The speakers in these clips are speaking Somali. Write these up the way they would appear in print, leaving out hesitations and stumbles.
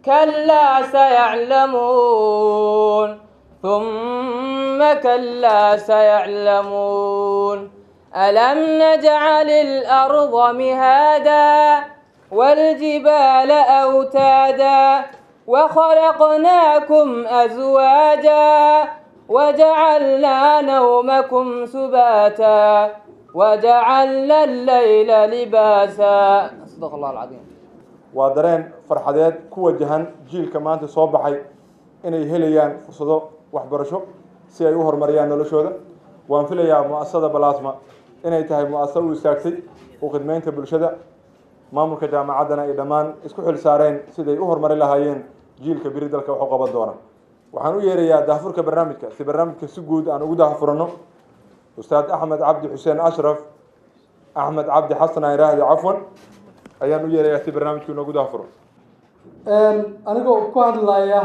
كلا سيعلمون ثم كلا سيعلمون ألم نجعل الأرض مهادا والجبال أوتادا وخلقناكم أزواجا وجعلنا نومكم سباتا وجعلنا الليل لباسا صدق الله العظيم. ودرين فرحدات كوجهن جيل كمان تصبحي إنه هليان فرصة وحبرشوا سيأيوهر مريان نلشوده وانفليا مؤسسة بلاسما إنه يتهي مؤسسة وساكسي وخدمين تبلشده مامورك جامعتنا إدمان إسكحل سارين سيأيوهر مري لهايين جيل كبير دلك وحقوق الدورة وحنو يريا دافور كبرنامجك في برنامجك سجود أنا وده فرنو أستاذ أحمد عبد حسين أشرف أحمد عبد حسن إيراد عفوا أيام يريا في برنامجك نوجود فرن أنا كوهد لايا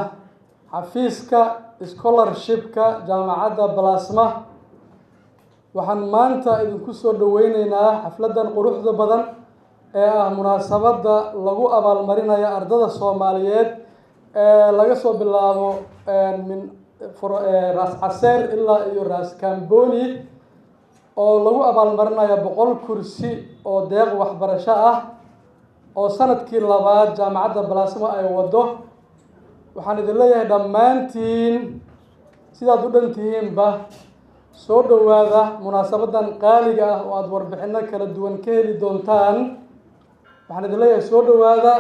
حفيزك scholarshipka jaamacadda Balaasma waxaan maanta idinku soo dhaweynaynaa xafladan quruxda badan ee ah munaasabada lagu abaalmarinayo ardada Soomaaliyeed ee laga soo bilaabo min Ras Caseer ilaa iyo Ras Kamboni oo lagu abaalmarinayo 100 kursi oo deeq waxbarasho ah oo sanadkii labaad jaamacadda Balaasma ay wado waxaan idin leeyahay dhammaantiin sidaad u dhantihiinba soo dhawaada munaasabadan qaaliga ah oo aad warbixino kala duwan ka heli doontaan waxaan idin leeyahay soo dhawaada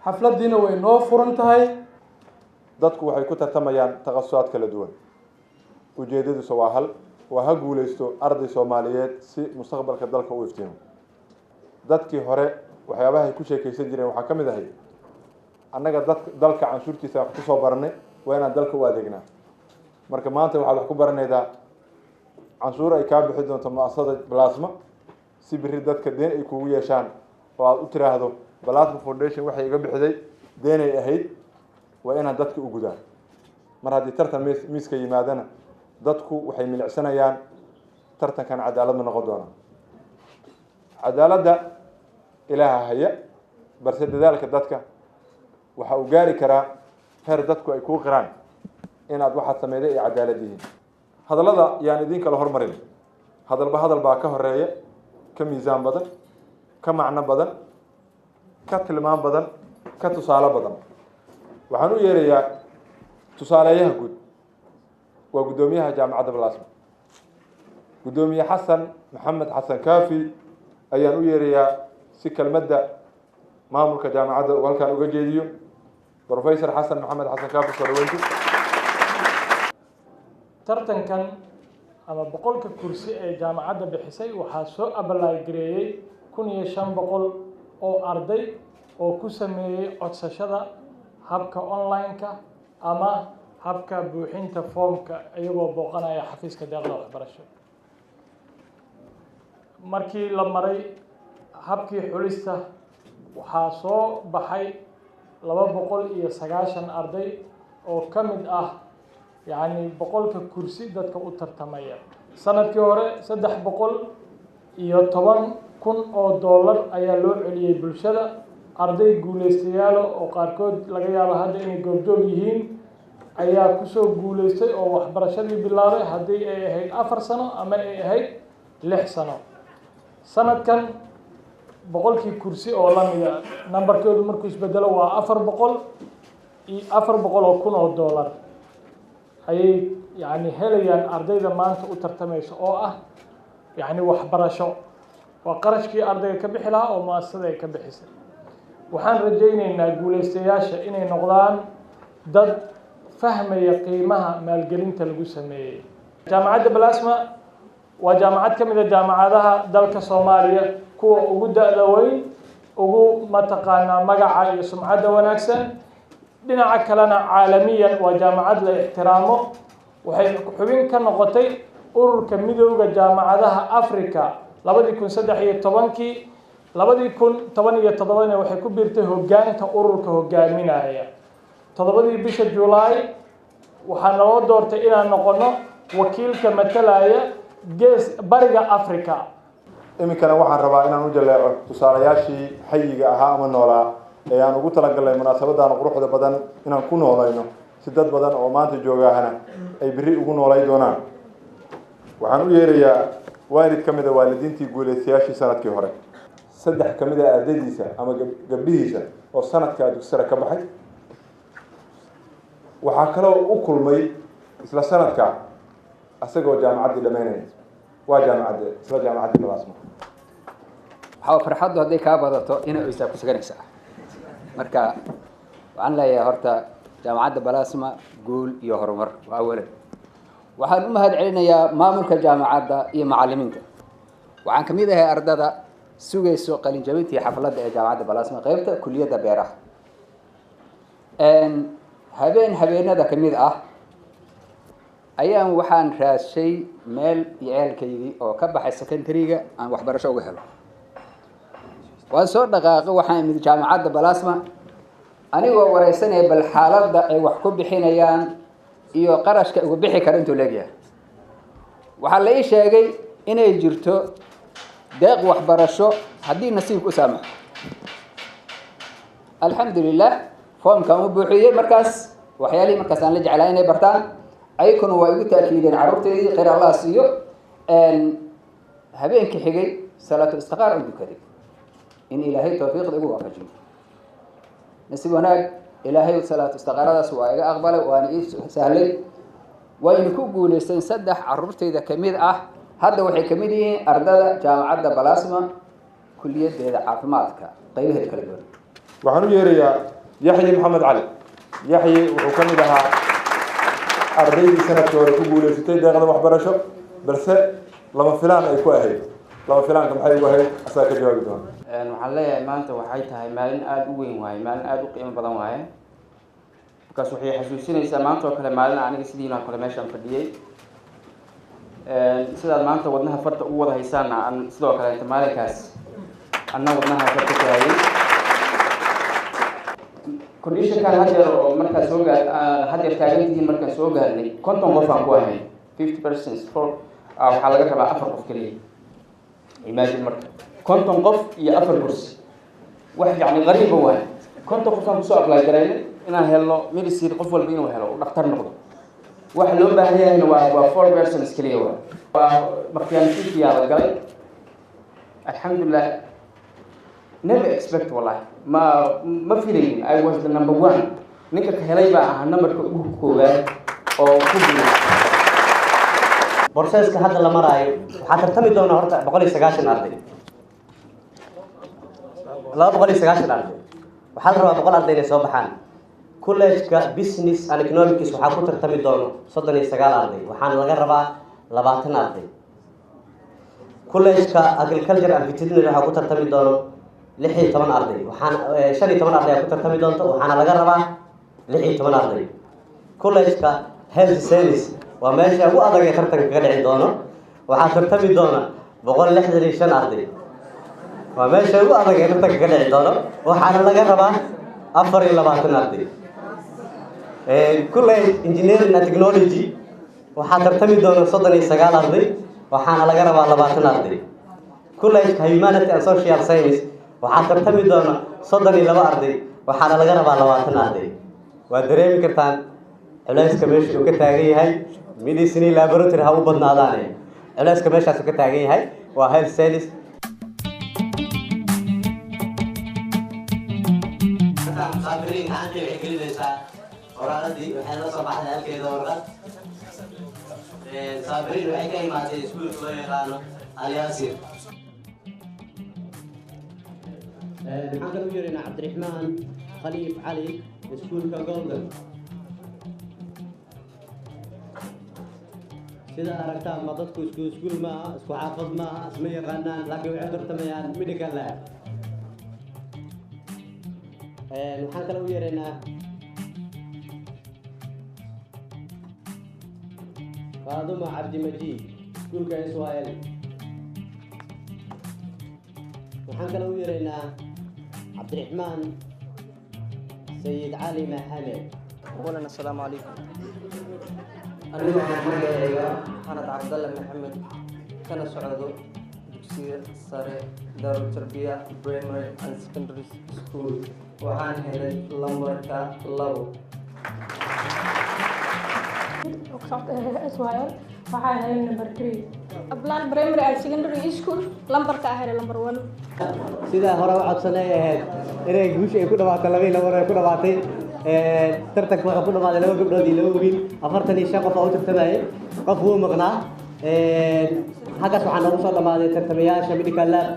xafladiina way noo furan tahay dadku waxay ku tartamayaan taqasusaad kala duwan ujeedadiisu waa hal waa ha guuleysto arday Soomaaliyeed si mustaqbalka dalka u iftiimo dadkii hore waxyaabaha ay ku sheekaysan jireen waxaa ka mid ahay annaga dalka canshuurtiisa wax ku soo baranay waa inaan dalka u adeegnaa marka maanta waxaad wax ku baranaydaa canshuur ay kaa bixi doonto mu'asasada Balaasma si biri dadka deen ay kugu yeeshaan oo aad u tiraahdo Balaasma Foundation waxay iga bixiday deen ay ahayd waa inaan dadka u gudaan mar haddii tartan miiska yimaadana dadku waxay milicsanayaan tartankan cadaalad ma noqon doona cadaaladda ilaaha haya balse dadaalka dadka waxa uu gaari karaa heer dadku ay ku qiraan inaad waxaad sameeyday ay cadaalad yihiin hadallada yaan idin kala hormarin hadal baa ka horeeya ka miisaan badan ka macno badan ka tilmaam badan ka tusaale badan waxaan u yeerayaa tusaaleyaha guud waa gudoomiyaha jaamacadda Balaasma gudoomiye Xasan Maxamed Xasan Kaafi ayaan u yeerayaa si kelmadda maamulka jaamacadda uu halkan uga jeediyo Professor Xasan Maxamed Xasan Kaafi Soodaweynti tartankan ama 100 kursi ee jaamacadda bixisay waxaa soo abalaay gareeyay 1500 oo arday oo ku sameeyay codsashada habka online-ka ama habka buuxinta foomka iyagoo booqanaya xafiiska deeqda waxbarasho markii la maray habkii xulista waxaa soo baxay 290 arday oo ka mid ah yani 100 kursi dadka u tartamaya sanadkii hore 310,000 oo dollar ayaa loo celiyay bulshada arday guuleystayaal oo qaarkood laga yaabo hadda inay goobjoog yihiin ayaa ku soo guuleystay oo waxbarashadii bilaabay haddii ay ahayd 4 sano ama ay ahayd 6 sano sanadkan 100 kursi oo la mid ah numberkoodu markuu isbedelo waa 400,000 oo dollar ayay yani helayaan ardayda maanta u tartamayso oo ah yani waxbarasho waa qarashkii ardayga ka bixi lahaa oo mu'asasada ay ka bixisay waxaan rajaynaynaa guuleystayaasha inay noqdaan dad fahmaya qiimaha maalgelinta lagu sameeyay jaamacadda Balaasma waa jaamacad ka mid ah jaamacadaha dalka Soomaaliya kuwa ugu da'da weyn ugu mataqaana magaca iyo sumcadda wanaagsan dhinaca kalena caalamiyan waa jaamacad la ixtiraamo waxay xubin ka noqotay ururka midowga jaamacadaha Afrika 2013 2017 waxay ku biirtay hoggaanka ururka hogaaminaya 7 bisha July waxaa noo doortay inaan noqono wakiilka matalaya gees bariga Afrika iminkana waxaan rabaa inaan u jaleeco tusaalayaashii xayiga ahaa ama noolaa ee aan ugu talagalnay munaasabadan quruxda badan inaan ku noolayno si dad badan oo maanta joogahana ay berri ugu noolay doonaan waxaan u yeerayaa waalid ka mid a waalidiintii guulaystayaashii sanadkii hore 3 ka mid a ardaydiisa ama gabdhihiisa oo sanadka dugsiga sare ka baxay waxaa kaloo u kulmay isla sanadka asagoo jaamacadii dhameynaya waa jaamacadii Balaasma waxaa farxaddu hadday kaa badato inay oysaa ku suganaysaa marka waxaan leeyahay horta jaamacadda Balaasma guul iyo horumar waa awalan waxaan u mahad celinayaa maamulka jaamacadda iyo macallimiinta waxaan kamid ahay ardada sugayso qalin jabintii xafladda ee jaamacadda Balaasma qaybta kulliyadda beeraha habeenada kamid ah ayaan waxaan raashay meel yeelkaydii oo ka baxay secondary-ga aan waxbarasho uga helo waan soo dhaqaaqay waxaan imid jaamacadda Balaasma anigoo wareysanaya bal xaaladda ay wax ku bixinayaan iyo qarashka ugu bixi kara intuu leeyahay waxa la ii sheegay inay jirto deeq waxbarasho haddii nasiibku saamaxo alxamdulillah foomkan u buuxiyey markaas waxyaalihii markaas aan la jeclaa inay bartaan ayaguna waa igu taakiideen carruurteedii khayr allah siiyo habeenkii xigay salaatul istiqaar aan dukaday in ilaahay tawfiiqda igu waafajiyo nasiib wanaag ilaahay salaatu istiqaaradaas waa iga aqbalay waana ii sahlay wayna ku guuleysteen 3 carruurteyda kamid ah hadda waxay kamid yihiin ardada jaamacadda Balaasma kulliyadeeda caafimaadka qaybaheeda kala duwan waxaan u yeerayaa Yaxye Maxamed Cali Yaxye wuxuu kamid ahaa ardaydii sanadkii hore ku guuleysatay deeqda waxbarasho balse lama filaan ay ku ahayd lama filaanka maxay ugu ahayd asaa ka jawaabi doona waxaan leeyahay maanta waxay tahay maalin aada u weyn waaye maalin aada u qiimo badan waaye markaas waxay xasuusinaysaa maanta oo kale maalin aniga sidiina kale meeshaan fadhiyey sidaad maanta wadnaha farta u wada haysaana aan sidoo kale inta maalinkaas anna wadnaha farta ku hayay conditionkan haddeer oo markaan soo gaar haddeer taagantihiin markaan soo gaarnay 50 qof aan ku ahay 50% for waxaa laga rabaa 4 qof keliya imagine marka 50 qof iyo 4 kursi wax yacni qariiba waaye 50 qof aan kusoo apply garaynay inaan helno medicine qof walba inuu helo uu dhakhtar noqdo waxa loo baahan yahayna waa 4 persons keliya waa markaantiiyaa la galay alxamdulillah never expect wallahi ma filayn I was the number 1 ninka ka helay baa ahaa numberka ugu koowaad oo ku guulay borseeska hadda la maraayo waxaa tartami doona horta 190 arday 290 arday waxaa la rabaa 100 arday inay soo baxaan college-ka business and economics waxaa ku tartami doono 39 arday waxaana laga rabaa 20 arday college-ka agriculture and veterinary waxaa ku tartami doono 16 arday waxaana 15 arday ku tartami doonto waxaana laga rabaa 16 arday college-ka health science waa meesha ugu adag ee tartanka kaga dhici doono waxaa tartami doona 165 arday waa meesha ugu adag ee tartanka kaga dhici doono waxaana laga rabaa 24 arday college engineering and technology waxaa tartami doona 39 arday waxaana laga rabaa 20 arday college humanity and social science waxaa tartami doona 32 arday waxaana laga rabaa 20 arday waa dareemi kartaan culayska meesha uu ka taagan yahay medicine laboratory ha u badnaadaane culayska meeshaas uu ka taagan yahay waa health science saabiriin gacanta waxay gelinaysaa qoraaladii waxay la soo baxday halkeeda warqad saabiriin waxay ka imaatay iskuulka loo yaqaano alyaasir maxaan kala u yeeraynaa cabdiraxmaan khaliif cali iskuulka golden sida aragtaan ma dadku iskuul maaha isku xaafad maaha isma yaqaanaan laakiin waxay tartamayaan medical lab waxaan kala u yeeraynaa faaduma cabdimajiid iskuulka israel waxaan kala u yeeraynaa cabdiraxmaan sayid cali maxamed أولا السلام عليكم أنا magacayga أنا عبد الله محمد كان سعودو دكسير سارة دار التربية primary and secondary school waxaan helay lambarka 2. SYL waxaa helay number 3. Upland Primary and Secondary School lambarka ah helay number 1. sidaa hore u codsanay ahayd inay guusha ay ku dhawaato 2 lambar ay ku dhawaatay tartanka waxa ku dhamaaday 2 gabdhood iyo 2 wiil 45 qof oo u tartamayay qof wuu maqnaa halkaas waxaa noogu soo dhamaaday tartamayaasha medical lab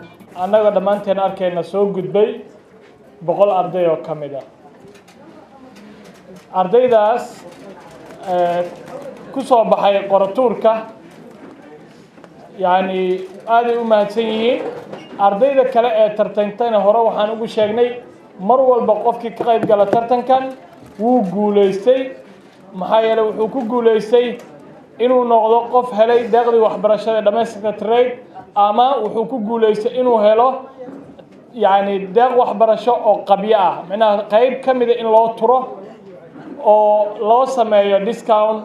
annaga dhammaanteen arkayna soo gudbay 100 arday oo ka mid ah ardaydaas ku soo baxay qoratuurka yani aad ay u mahadsan yihiin ardayda kale ee tartantayna hore waxaan ugu sheegnay mar walba qofkii ka qayb gala tartankan wuu guuleystay maxaa yeelay wuxuu ku guuleystay inuu noqdo qof helay deeqdii waxbarashada dhamaystirka trade ama wuxuu ku guuleystay inuu helo yani deeq waxbarasho oo qabyo ah macnaha qayb ka mid ah in loo turo oo loo sameeyo discount